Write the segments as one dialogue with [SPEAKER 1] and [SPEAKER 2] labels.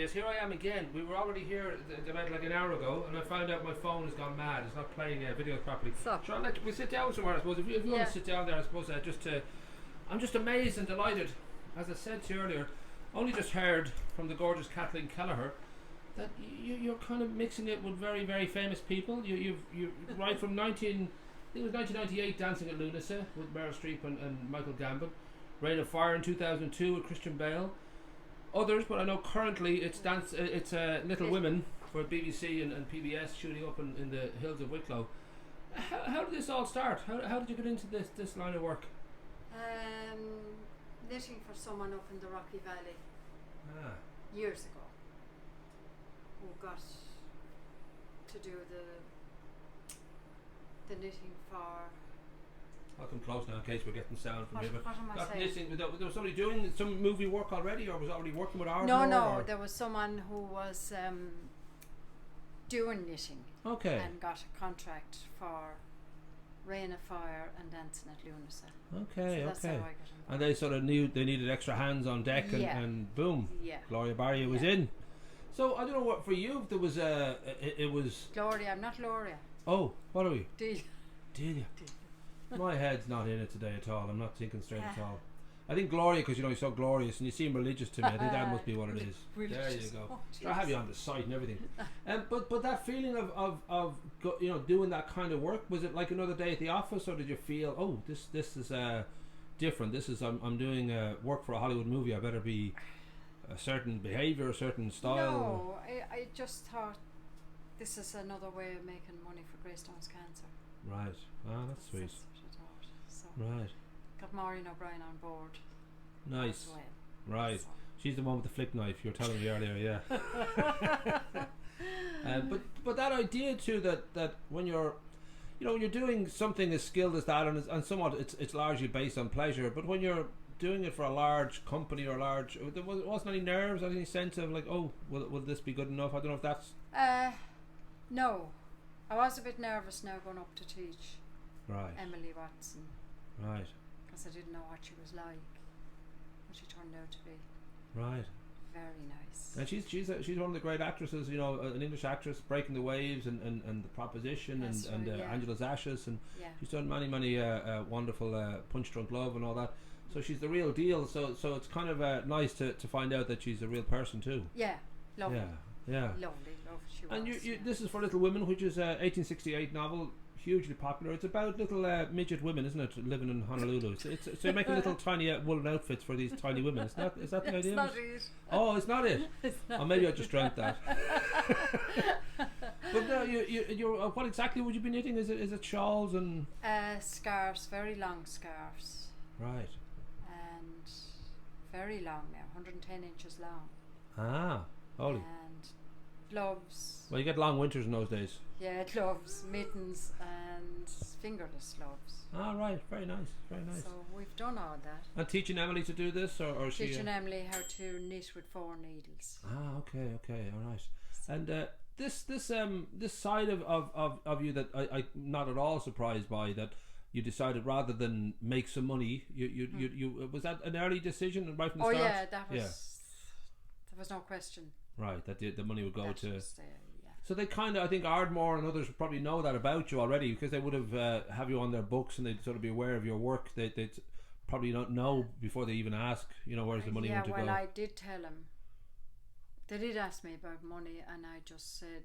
[SPEAKER 1] this. Here I am again. We were already here about like an hour ago, and I found out my phone has gone mad. It's not playing videos properly.
[SPEAKER 2] So
[SPEAKER 1] I'll let we sit down somewhere, I suppose. If you want to sit down there, I suppose I'm just amazed and delighted. As I said to you earlier, only just heard from the gorgeous Kathleen Kelleher that you're kind of mixing it with very, very famous people. You right from 1998 Dancing at Lughnasa with Meryl Streep and Michael Gambon. Reign of Fire in 2002 with Christian Bale. Others, but I know currently it's Little Women for BBC and PBS shooting up in the hills of Wicklow. How did this all start? How did you get into this line of work?
[SPEAKER 2] Knitting for someone up in the Rocky Valley years ago, who got to do the knitting for.
[SPEAKER 1] I'll come close now in case we're getting sound from you. But
[SPEAKER 2] what am I saying?
[SPEAKER 1] knitting, there was somebody doing some movie work already, or was already working with art?
[SPEAKER 2] No, there was someone who was doing knitting.
[SPEAKER 1] Okay.
[SPEAKER 2] And got a contract for Reign of Fire and Dancing at Lughnasa.
[SPEAKER 1] Okay,
[SPEAKER 2] so that's
[SPEAKER 1] okay.
[SPEAKER 2] how I got involved.
[SPEAKER 1] And they sort of knew they needed extra hands on deck, and boom, Gloria Barry was in. So I don't know what for you. There was it was
[SPEAKER 2] Gloria. I'm not Gloria.
[SPEAKER 1] Oh, what are we?
[SPEAKER 2] Delia.
[SPEAKER 1] My head's not in it today at all. I'm not thinking straight at all. I think Gloria, because you're so glorious and you seem religious to me. I think that must be what it is. There you go. I have you on the site and everything. But that feeling of doing that kind of work, was it like another day at the office, or did you feel, oh, this is different? This is I'm doing work for a Hollywood movie. I better be a certain behaviour, a certain style.
[SPEAKER 2] No, I just thought this is another way of making money for Greystone's cancer.
[SPEAKER 1] Right. Ah, that's sweet.
[SPEAKER 2] That's what I thought. So
[SPEAKER 1] right.
[SPEAKER 2] Got Maureen O'Brien on board.
[SPEAKER 1] Nice.
[SPEAKER 2] Well.
[SPEAKER 1] Right. So. She's the one with the flick knife you were telling me earlier, yeah. But that idea too that when you're when you're doing something as skilled as that, and somewhat it's largely based on pleasure, but when you're doing it for a large company or there wasn't any nerves, any sense of like, oh, will this be good enough? I don't know if that's
[SPEAKER 2] no. I was a bit nervous now going up to teach Emily Watson.
[SPEAKER 1] Right.
[SPEAKER 2] Because I didn't know what she was like. What she turned out to be.
[SPEAKER 1] Right.
[SPEAKER 2] Very nice.
[SPEAKER 1] And she's one of the great actresses, an English actress, Breaking the Waves and The Proposition and Angela's Ashes, and she's done many wonderful Punch Drunk Love and all that. So she's the real deal. So it's kind of nice to find out that she's a real person too.
[SPEAKER 2] Yeah, lovely.
[SPEAKER 1] Yeah.
[SPEAKER 2] Lovely. She was.
[SPEAKER 1] And this is for Little Women, which is a 1868 novel, hugely popular. It's about little midget women, isn't it, living in Honolulu. So you're making little tiny woolen outfits for these tiny women. Is that the idea?
[SPEAKER 2] It's not it.
[SPEAKER 1] Oh, it's not it.
[SPEAKER 2] It's not.
[SPEAKER 1] Oh, maybe I just dreamt that. But no, you're what exactly would you be knitting? Is it shawls and
[SPEAKER 2] scarves, very long scarves.
[SPEAKER 1] Right.
[SPEAKER 2] And very long now, 110 inches long.
[SPEAKER 1] Ah, holy.
[SPEAKER 2] And gloves.
[SPEAKER 1] Well, you get long winters in those days.
[SPEAKER 2] Yeah, gloves, mittens, and fingerless gloves.
[SPEAKER 1] Ah, right. Very nice. Very nice.
[SPEAKER 2] So we've done all that.
[SPEAKER 1] And teaching Emily to do this, or she
[SPEAKER 2] teaching Emily how to knit with 4 needles.
[SPEAKER 1] Ah, okay, all right. And this side of you that I not at all surprised by, that you decided rather than make some money, you was that an early decision right from the start?
[SPEAKER 2] Oh yeah, that was. There was no question.
[SPEAKER 1] Right, that the money would go
[SPEAKER 2] that
[SPEAKER 1] to.
[SPEAKER 2] Was,
[SPEAKER 1] So they kind of, I think Ardmore and others probably know that about you already, because they would have you on their books and they'd sort of be aware of your work. They'd probably not know before they even ask, where's the money going to go.
[SPEAKER 2] Yeah, well, I did tell them. They did ask me about money, and I just said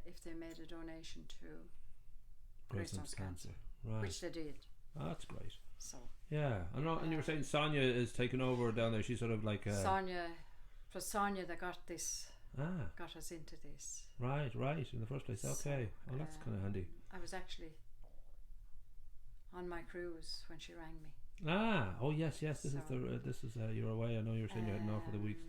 [SPEAKER 2] if they made a donation to Greystone's Cancer,
[SPEAKER 1] right.
[SPEAKER 2] Which they did.
[SPEAKER 1] Oh, that's great.
[SPEAKER 2] So
[SPEAKER 1] yeah, and you were saying Sonia is taking over down there. She's sort of like
[SPEAKER 2] Sonia. It was Sonia that got this. Got us into this. Right,
[SPEAKER 1] in the first place. Okay. Well, that's kind of handy.
[SPEAKER 2] I was actually on my cruise when she rang me.
[SPEAKER 1] Oh yes. This is you're away. I know you were saying you're heading off for the weeks.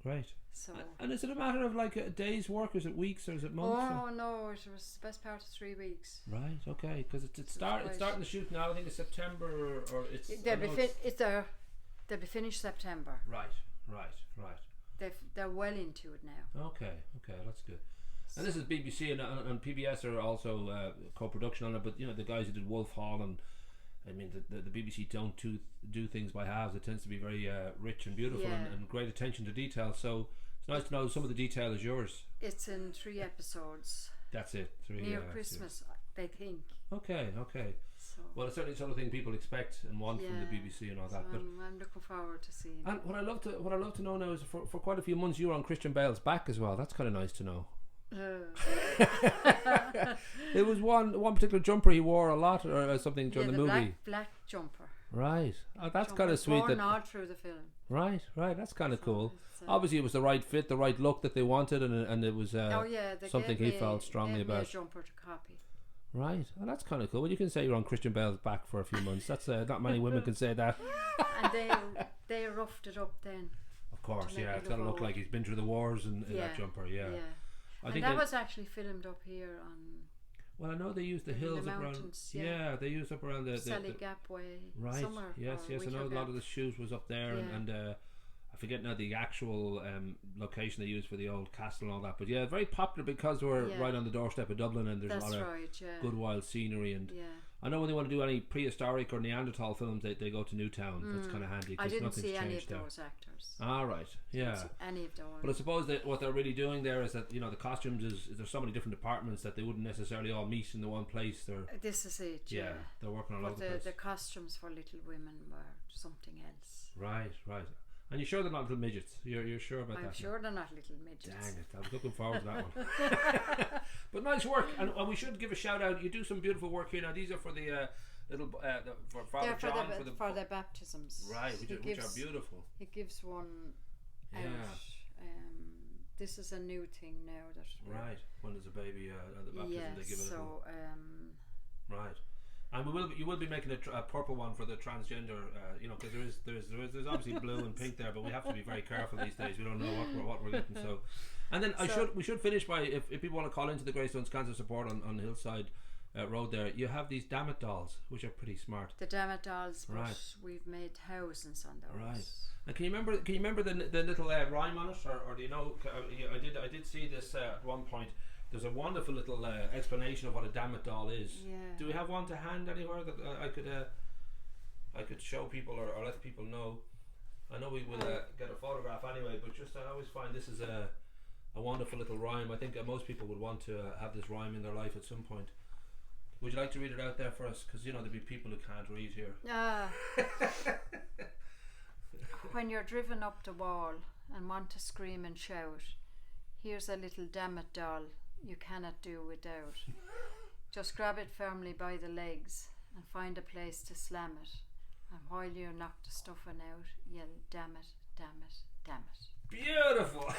[SPEAKER 1] Great.
[SPEAKER 2] So.
[SPEAKER 1] And is it a matter of like a day's work, or is it weeks, or is it months?
[SPEAKER 2] Oh no, it was the best part of 3 weeks.
[SPEAKER 1] Right. Okay. Because it's starting to shoot now. I think it's September, or it's.
[SPEAKER 2] They'll be finished September.
[SPEAKER 1] Right.
[SPEAKER 2] They're well into it now.
[SPEAKER 1] Okay, that's good. And this is BBC and PBS are also co-production on it, but the guys who did Wolf Hall, and I mean the BBC don't do things by halves. It tends to be very rich and beautiful and great attention to detail. So It's nice to know some of the detail is yours.
[SPEAKER 2] It's in 3 episodes.
[SPEAKER 1] That's it. 3
[SPEAKER 2] near Christmas, they think.
[SPEAKER 1] Okay.
[SPEAKER 2] So
[SPEAKER 1] Well, it's certainly the sort of thing people expect and want from the BBC and all that.
[SPEAKER 2] So
[SPEAKER 1] But
[SPEAKER 2] I'm looking forward to seeing.
[SPEAKER 1] and what I love to know now is for quite a few months you were on Christian Bale's back as well. That's kind of nice to know. It was one particular jumper he wore a lot or something during the movie.
[SPEAKER 2] Black jumper.
[SPEAKER 1] Right. Oh, that's kind of sweet.
[SPEAKER 2] Worn all through the film.
[SPEAKER 1] Right. That's kind of cool.
[SPEAKER 2] It's,
[SPEAKER 1] Obviously, it was the right fit, the right look that they wanted, and it was
[SPEAKER 2] they
[SPEAKER 1] something
[SPEAKER 2] gave
[SPEAKER 1] he felt strongly
[SPEAKER 2] gave me
[SPEAKER 1] about.
[SPEAKER 2] a jumper to copy.
[SPEAKER 1] Right. Well, that's kind of cool. Well, you can say you're on Christian Bale's back for a few months. That's not many women can say that.
[SPEAKER 2] And they roughed it up then.
[SPEAKER 1] Of course,
[SPEAKER 2] to make
[SPEAKER 1] yeah.
[SPEAKER 2] it
[SPEAKER 1] It's got to look like he's been through the wars in that jumper. Yeah. I
[SPEAKER 2] And
[SPEAKER 1] think
[SPEAKER 2] that was actually filmed up here on.
[SPEAKER 1] Well, I know they used the hills
[SPEAKER 2] the
[SPEAKER 1] up around.
[SPEAKER 2] mountains,
[SPEAKER 1] Yeah, they used up around the
[SPEAKER 2] Sally Gap Way.
[SPEAKER 1] right.
[SPEAKER 2] Somewhere,
[SPEAKER 1] Yes. I know a lot of the shoes was up there, and I forget now the actual location they used for the old castle and all that. But yeah, very popular because we're right on the doorstep of Dublin, and there's a lot of good wild scenery. And I know when they want to do any prehistoric or Neanderthal films, they go to Newtown. That's kind of handy.
[SPEAKER 2] I didn't see any of
[SPEAKER 1] there.
[SPEAKER 2] those actors.
[SPEAKER 1] Ah, right. Yeah.
[SPEAKER 2] Any of those.
[SPEAKER 1] But I suppose that what they're really doing there is that the costumes is there's so many different departments that they wouldn't necessarily all meet in the one place.
[SPEAKER 2] This is it. Yeah.
[SPEAKER 1] They're working all over the place.
[SPEAKER 2] The costumes for Little Women were something else.
[SPEAKER 1] Right. And you're sure they're not little midgets? You're sure about that?
[SPEAKER 2] I'm sure they're not little midgets.
[SPEAKER 1] Dang it! I was looking forward to that one. But nice work, and we should give a shout out. You do some beautiful work here. Now these are for the for Father John
[SPEAKER 2] for the baptisms.
[SPEAKER 1] Right, which are beautiful.
[SPEAKER 2] He gives one out. This is a new thing now that.
[SPEAKER 1] Right, when there's a baby at the baptism, they give it.
[SPEAKER 2] So
[SPEAKER 1] right. And you will be making a purple one for the transgender, because there's obviously blue and pink there, but we have to be very careful these days. We don't know what we're getting. So, and then we should finish by if people want to call into the Greystones Cancer Support on Hillside Road there, you have these Dammit dolls, which are pretty smart.
[SPEAKER 2] The Dammit dolls, right? We've made thousands on those.
[SPEAKER 1] Right. And can you remember the little rhyme on it, or do you know? I did see this at one point. There's a wonderful little explanation of what a Dammit doll is.
[SPEAKER 2] Yeah.
[SPEAKER 1] Do we have one to hand anywhere that I could show people or let people know? I know we will get a photograph anyway, but just I always find this is a wonderful little rhyme. I think most people would want to have this rhyme in their life at some point. Would you like to read it out there for us? Because there'll be people who can't read here.
[SPEAKER 2] When you're driven up the wall and want to scream and shout, here's a little Dammit doll you cannot do without. Just grab it firmly by the legs and find a place to slam it. And while you knock the stuffing out, yell, damn it, damn it, damn it.
[SPEAKER 1] Beautiful.